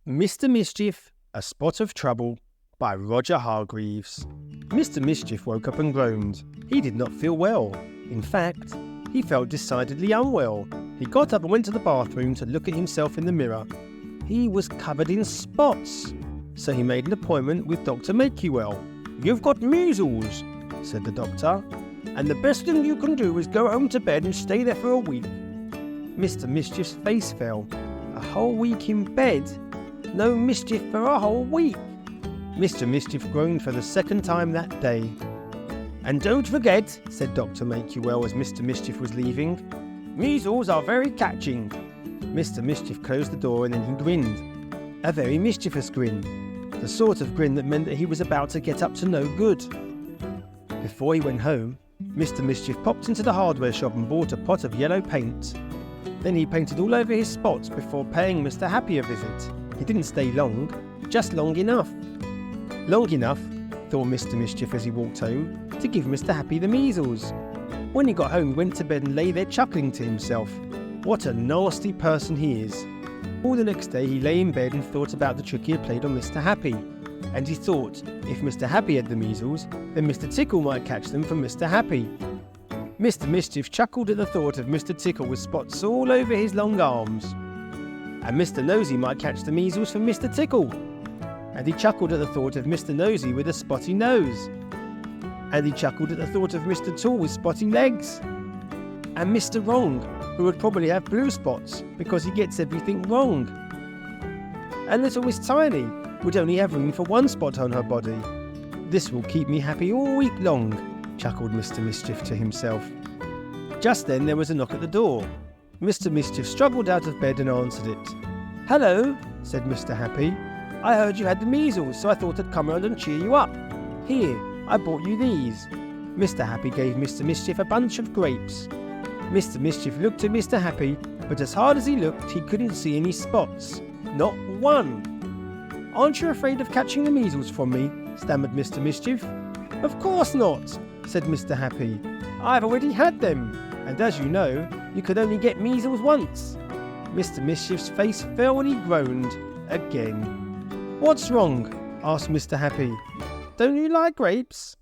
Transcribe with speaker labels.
Speaker 1: Mr. Mischief, A Spot of Trouble by Roger Hargreaves. Mr. Mischief woke up and groaned. He did not feel well. In fact, he felt decidedly unwell. He got up and went to the bathroom to look at himself in the mirror. He was covered in spots. So he made an appointment with Dr. Makewell. "You've got measles," said the doctor, "and the best thing you can do is go home to bed and stay there for a week." Mr. Mischief's face fell. A whole week in bed? No mischief for a whole week. Mr. Mischief groaned for the second time that day. "And don't forget," said Dr. Makewell as Mr. Mischief was leaving, "measles are very catching." Mr. Mischief closed the door and then he grinned. A very mischievous grin. The sort of grin that meant that he was about to get up to no good. Before he went home, Mr. Mischief popped into the hardware shop and bought a pot of yellow paint. Then he painted all over his spots before paying Mr. Happy a visit. He didn't stay long, just long enough. Long enough, thought Mr. Mischief as he walked home, to give Mr. Happy the measles. When he got home, he went to bed and lay there chuckling to himself. What a nasty person he is. All the next day he lay in bed and thought about the trick he had played on Mr. Happy. And he thought, if Mr. Happy had the measles, then Mr. Tickle might catch them from Mr. Happy. Mr. Mischief chuckled at the thought of Mr. Tickle with spots all over his long arms. And Mr. Nosy might catch the measles from Mr. Tickle. And he chuckled at the thought of Mr. Nosy with a spotty nose. And he chuckled at the thought of Mr. Tall with spotty legs. And Mr. Wrong, who would probably have blue spots because he gets everything wrong. And little Miss Tiny would only have room for one spot on her body. "This will keep me happy all week long," chuckled Mr. Mischief to himself. Just then there was a knock at the door. Mr. Mischief struggled out of bed and answered it. "Hello," said Mr. Happy. "I heard you had the measles, so I thought I'd come round and cheer you up. Here, I bought you these." Mr. Happy gave Mr. Mischief a bunch of grapes. Mr. Mischief looked at Mr. Happy, but as hard as he looked, he couldn't see any spots. Not one. "Aren't you afraid of catching the measles from me?" stammered Mr. Mischief. "Of course not," said Mr. Happy. "I've already had them, and as you know, you can only get measles once." Mr. Mischief's face fell and he groaned again. "What's wrong?" asked Mr. Happy. "Don't you like grapes?"